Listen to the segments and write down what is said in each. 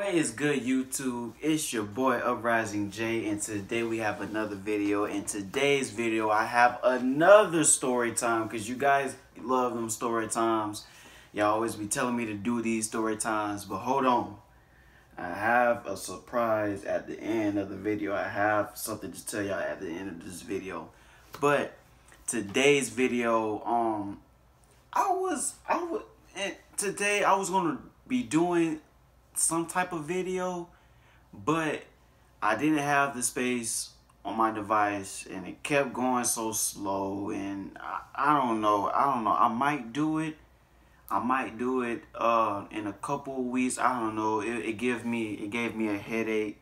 What is good, YouTube? It's your boy Uprising J, and today we have another video. In today's video, I have another story time because you guys love them story times. Y'all always be telling me to do these story times, but hold on. I have a surprise at the end of the video. I have something to tell y'all at the end of this video. But today's video, today I was gonna be doing some type of video, but I didn't have the space on my device and it kept going so slow, and I don't know. I might do it in a couple of weeks. I don't know. It gave me a headache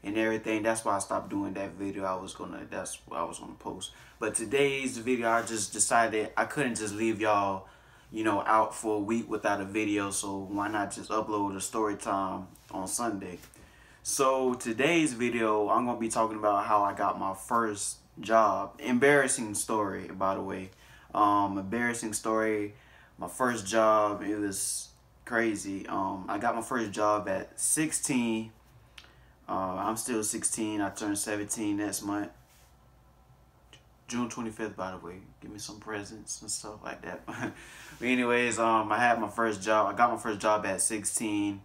and everything. That's why I stopped doing that video. That's what I was gonna post. But today's video, I just decided I couldn't just leave y'all, out for a week without a video, so why not just upload a story time on Sunday? So today's video, I'm gonna be talking about how I got my first job. Embarrassing story, by the way. Embarrassing story. My first job, it was crazy. I got my first job at 16. I'm still 16. I turned 17 next month. June 25th, by the way. Give me some presents and stuff like that. But anyways, I had my first job. I got my first job at 16.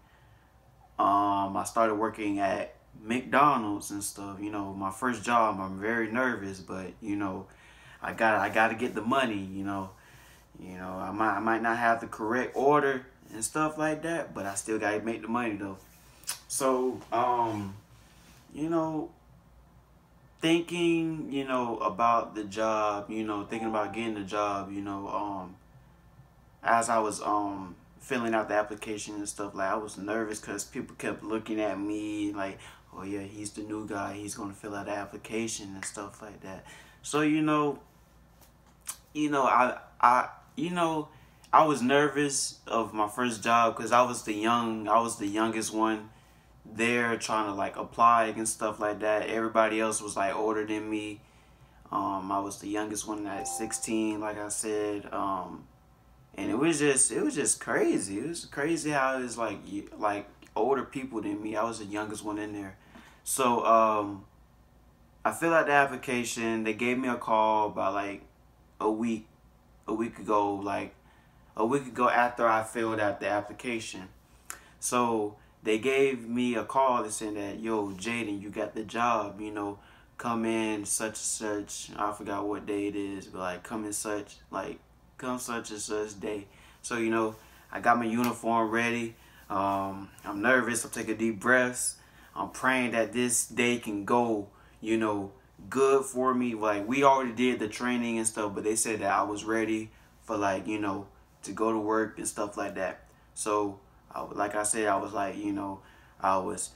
I started working at McDonald's and stuff. My first job, I'm very nervous, but I gotta get the money. I might not have the correct order and stuff like that, but I still gotta make the money though. So thinking, about the job, thinking about getting the job, as I was filling out the application and stuff, like I was nervous because people kept looking at me like, oh yeah, he's the new guy, he's gonna fill out the application and stuff like that. So I was nervous of my first job because I was the youngest one there trying to like apply and stuff like that. Everybody else was like older than me. I was the youngest one at 16, like I said. And it was just crazy. It was crazy how it was like older people than me. I was the youngest one in there. So I filled out the application. They gave me a call about like a week ago, like a week ago after I filled out the application. So they gave me a call and said that, yo, Jaden, you got the job, come in such and such. I forgot what day it is, but like come such and such day. So, I got my uniform ready. I'm nervous. I'm taking deep breaths. I'm praying that this day can go, good for me. Like, we already did the training and stuff, but they said that I was ready for, like, to go to work and stuff like that. So, like I said, I was like, I was,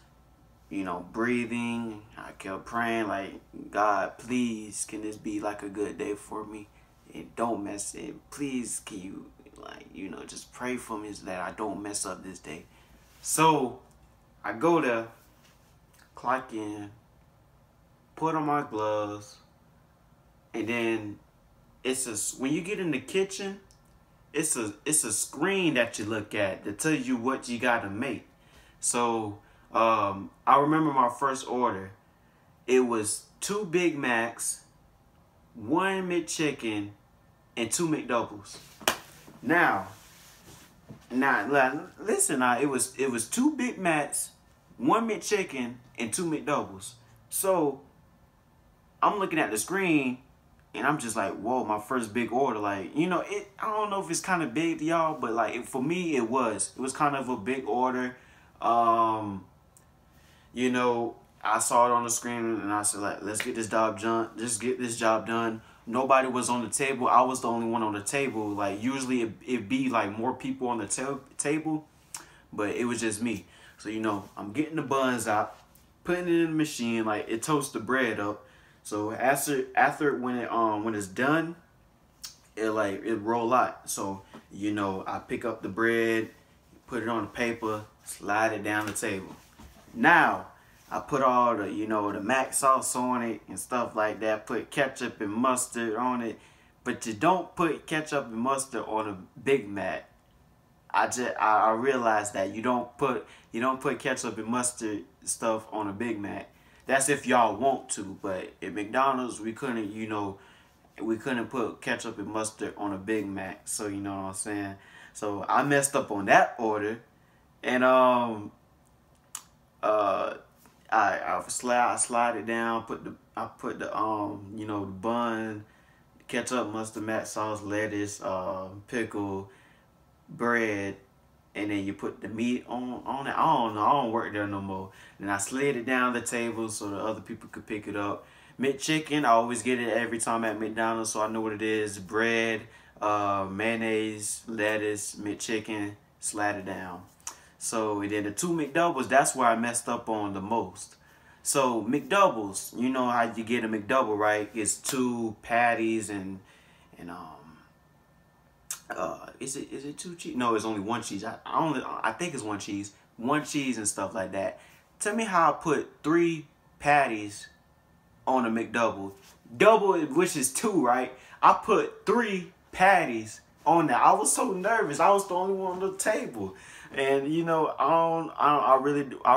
breathing. I kept praying, like, God, please, can this be, like, a good day for me? And don't mess it. Please, can you, like, just pray for me so that I don't mess up this day. So, I go there, clock in, put on my gloves, and then when you get in the kitchen, it's a screen that you look at that tells you what you gotta make. So I remember my first order. It was 2 Big Macs, 1 McChicken, and 2 McDoubles. Now listen. It was 2 Big Macs, 1 McChicken, and 2 McDoubles. So I'm looking at the screen. And I'm just like, whoa, my first big order. Like, I don't know if it's kind of big to y'all, but like for me, it was kind of a big order. I saw it on the screen and I said, like, let's get this job done. Just get this job done. Nobody was on the table. I was the only one on the table. Like, usually it'd be like more people on the table, but it was just me. So, I'm getting the buns out, putting it in the machine, like it toasts the bread up. So after when it's done, it roll out. So I pick up the bread, put it on the paper, slide it down the table. Now I put all the the mac sauce on it and stuff like that. Put ketchup and mustard on it, but you don't put ketchup and mustard on a Big Mac. I realized that you don't put ketchup and mustard stuff on a Big Mac. That's if y'all want to, but at McDonald's we couldn't put ketchup and mustard on a Big Mac. So you know what I'm saying. So I messed up on that order, and uh I slide it down. I put the the bun, ketchup, mustard, mac sauce, lettuce, pickle, bread, and then you put the meat on it. I don't know. I don't work there no more. Then I slid it down the table so the other people could pick it up. McChicken, I always get it every time at McDonald's, so I know what it is. Bread, mayonnaise, lettuce, McChicken, slide it down. So and then the two McDoubles, that's where I messed up on the most. So McDoubles, you know how you get a McDouble, right? It's two patties and is it two cheese? No, it's only one cheese. I think it's one cheese and stuff like that. Tell me how I put three patties on a McDouble, double which is two, right? I put three patties on that. I was so nervous. I was the only one on the table, and I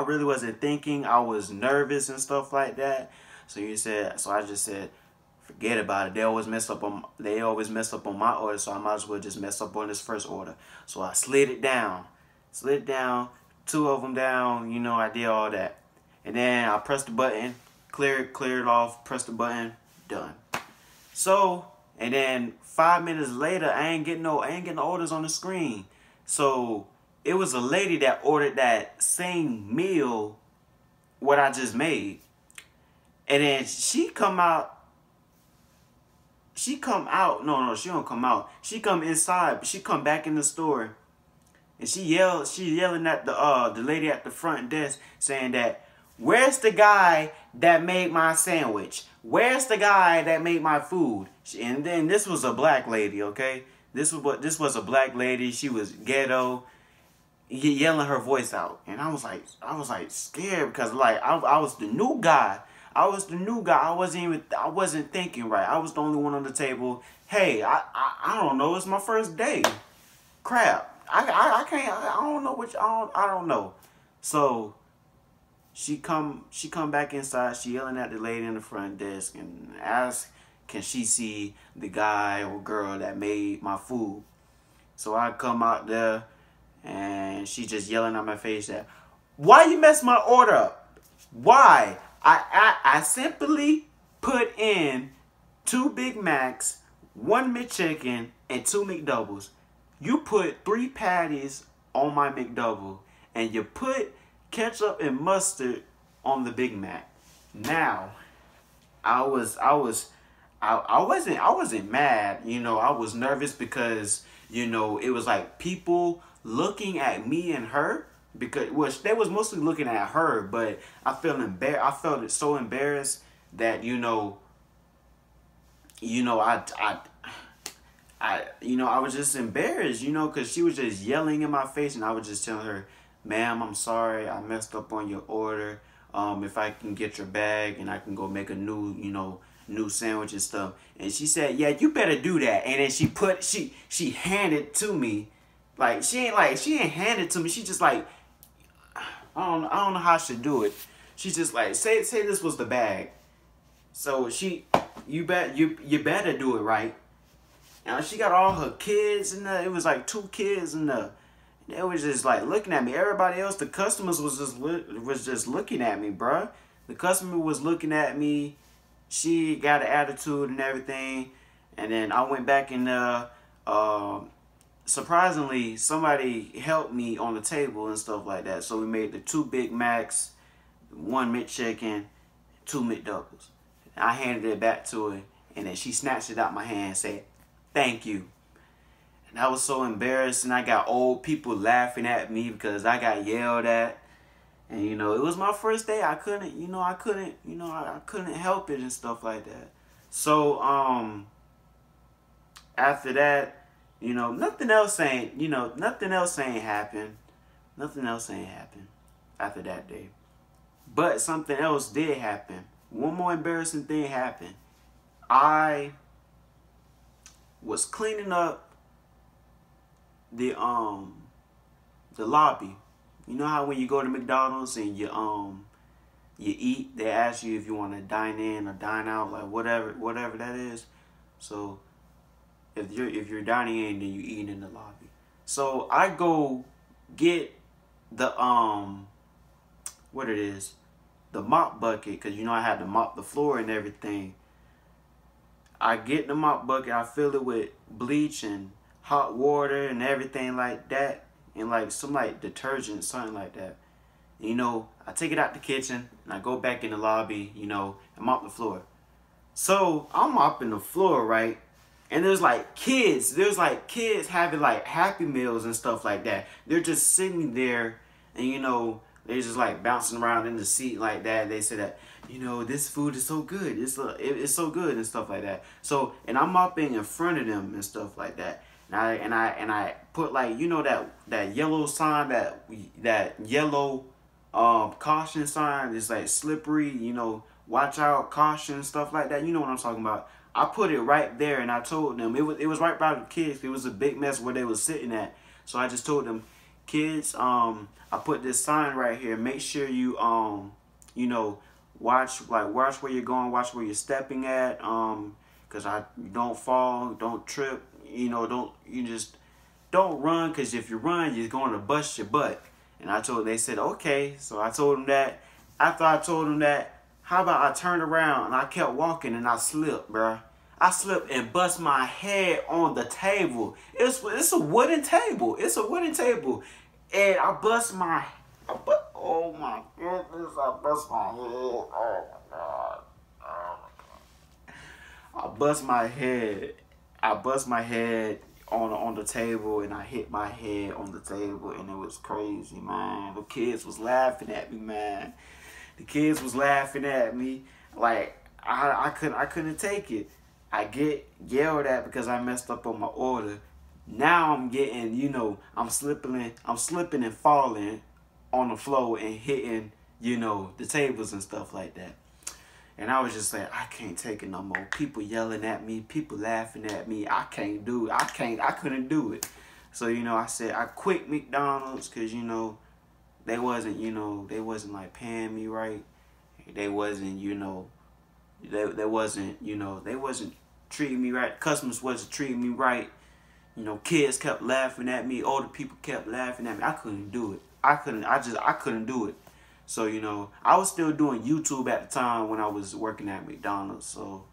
really wasn't thinking. I was nervous and stuff like that. So I just said, forget about it. They always mess up on my order, so I might as well just mess up on this first order. So I slid it down, two of them down. I did all that, and then I pressed the button, clear it off, press the button, done. So and then 5 minutes later, I ain't getting no orders on the screen. So it was a lady that ordered that same meal what I just made, and then she come out. No, she don't come out. She come inside. She come back in the store, and she yelling at the lady at the front desk, saying that, "Where's the guy that made my sandwich? Where's the guy that made my food?" And then this was a black lady, okay? This was a black lady. She was ghetto, yelling her voice out, and I was like scared because like I was the new guy. I was the new guy. I wasn't thinking right. I was the only one on the table. Hey, I don't know. It's my first day. Crap. I can't. I don't know I don't know. So she come back inside. She yelling at the lady in the front desk and ask, can she see the guy or girl that made my food? So I come out there and she just yelling at my face that, why you mess my order up? Why? I simply put in 2 Big Macs, 1 McChicken, and 2 McDoubles. You put 3 patties on my McDouble, and you put ketchup and mustard on the Big Mac. Now, I wasn't mad. I was nervous because it was like people looking at me and her. Because they was mostly looking at her, but I felt it so embarrassed that I was just embarrassed, because she was just yelling in my face, and I was just telling her, "Ma'am, I'm sorry, I messed up on your order. If I can get your bag and I can go make a new sandwich and stuff." And she said, "Yeah, you better do that." And then she handed to me, like she ain't handed to me. She just like. I don't know how she do it. She's just like, say this was the bag. So you better do it right. Now she got all her kids in there. It was like 2 kids in there. They was just like looking at me. Everybody else, the customers was just looking at me, bruh. The customer was looking at me. She got an attitude and everything. And then I went back in there. Surprisingly, somebody helped me on the table and stuff like that. So we made the 2 Big Macs, 1 McChicken, 2 McDoubles. I handed it back to her, and then she snatched it out my hand and said, "Thank you." And I was so embarrassed, and I got old people laughing at me because I got yelled at. And it was my first day. I couldn't help it and stuff like that. So after that, nothing else ain't happened. Nothing else ain't happened after that day. But something else did happen. One more embarrassing thing happened. I was cleaning up the the lobby. You know how when you go to McDonald's and you eat, they ask you if you want to dine in or dine out, like whatever that is. So if you're dining in, then you eat in the lobby. So I go get the what it is, the mop bucket, because you know I had to mop the floor and everything. I get the mop bucket, I fill it with bleach and hot water and everything like that, and like some like detergent, something like that. And, you know, I take it out the kitchen and I go back in the lobby, you know, and mop the floor. So I'm mopping the floor, right? And there's like kids having like Happy Meals and stuff like that. They're just sitting there and, you know, they're just like bouncing around in the seat like that. They say that, you know, this food is so good. It's so good and stuff like that. So, and I'm mopping in front of them and stuff like that. And I put like, you know, that yellow sign, that yellow caution sign is like slippery, you know, watch out, caution, stuff like that. You know what I'm talking about. I put it right there, and I told them it was right by the kids. It was a big mess where they was sitting at. So I just told them, kids, I put this sign right here. Make sure you you know, watch where you're going, watch where you're stepping at, cause you don't fall, don't trip, you know, don't run, cause if you run, you're going to bust your butt. And they said okay. So I told them that. After I told them that, how about I turned around and I kept walking and I slipped, bruh. I slipped and bust my head on the table. It's a wooden table. It's a wooden table. And I bust my, oh my goodness, I bust my head. Oh my God. Oh my God. I bust my head on the table, and I hit my head on the table, and it was crazy, man. The kids was laughing at me, man. The kids was laughing at me. Like I couldn't take it. I get yelled at because I messed up on my order. Now I'm getting, you know, I'm slipping and falling on the floor and hitting, you know, the tables and stuff like that. And I was just saying, I can't take it no more. People yelling at me, people laughing at me. I can't do it. I couldn't do it. So, you know, I said I quit McDonald's because, you know, they wasn't like paying me right. They wasn't, you know, they wasn't treating me right. Customers wasn't treating me right. You know, kids kept laughing at me. Older people kept laughing at me. I couldn't do it. I couldn't do it. So, you know, I was still doing YouTube at the time when I was working at McDonald's. So,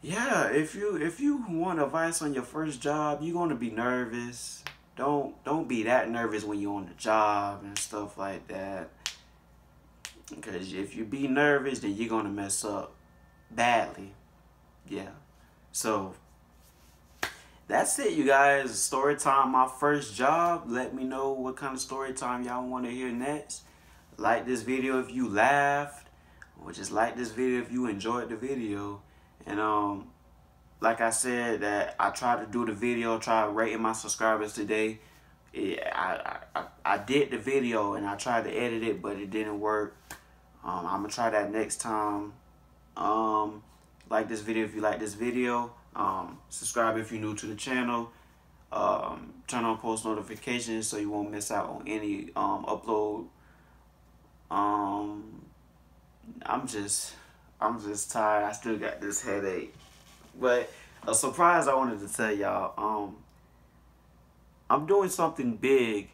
yeah, if you want advice on your first job, you're gonna be nervous. Don't be that nervous when you're on the job and stuff like that. Because if you be nervous, then you're gonna mess up badly. Yeah. So that's it, you guys. Story time, my first job. Let me know what kind of story time y'all want to hear next. Like this video if you laughed, or just like this video if you enjoyed the video. And like I said, that I tried to do the video, try rating my subscribers today. I did the video and I tried to edit it, but it didn't work. I'm gonna try that next time. Like this video if you like this video. Subscribe if you're new to the channel. Turn on post notifications so you won't miss out on any upload. I'm just tired. I still got this headache. But a surprise I wanted to tell y'all. I'm doing something big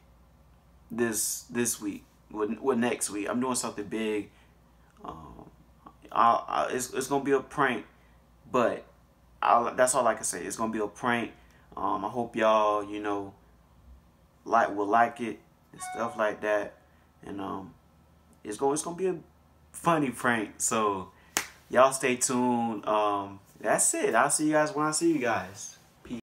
this week. Well, next week. I'm doing something big. It's gonna be a prank, but that's all I can say. It's gonna be a prank. I hope y'all, you know, will like it and stuff like that. And it's gonna be a funny prank. So y'all stay tuned. That's it. I'll see you guys when I see you guys.